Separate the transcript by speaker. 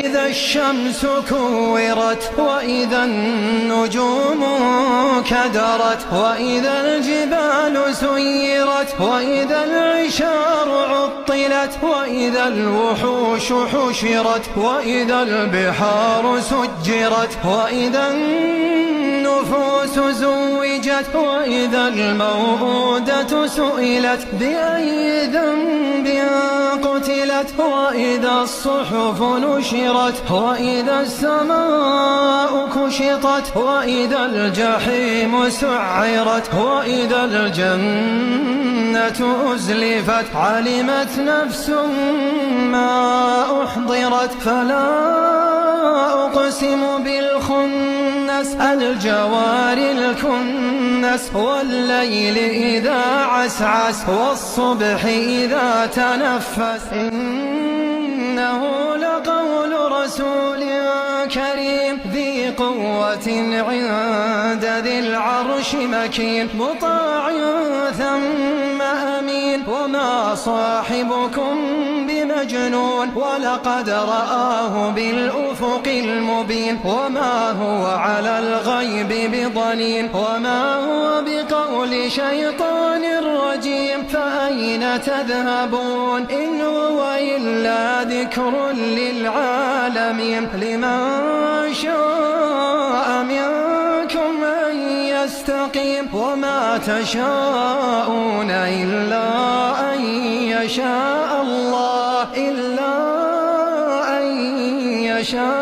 Speaker 1: إذا الشمس كورت وإذا النجوم كدرت وإذا الجبال سيرت وإذا العشار عطلت وإذا الوحوش حشرت وإذا البحار سجرت وإذا النفوس زوجت وإذا الموءودة سئلت بأي ذنب قتلت وإذا الصحف نشرت وإذا السماء كشطت وإذا الجحيم سعرت وإذا الجنة أزلفت علمت نفس ما أحضرت فلا أقسم بالخنس الجوار الكنس والليل إذا عسعس والصبح إذا تنفس إنه لقول رسول كريم ذي قوة عند ذي العرش مكين مطاع ثم أمين وما صاحبكم بمجنون ولقد رآه بالأفق المبين وما هو على الغيب بضنين وما هو بقول شيطان رجيم فأين تذهبون إن هو إلا ذكر للعالمين لمن شاء منكم أن يستقيم وما تشاءون إلا أن يشاء الله إلا أن يشاء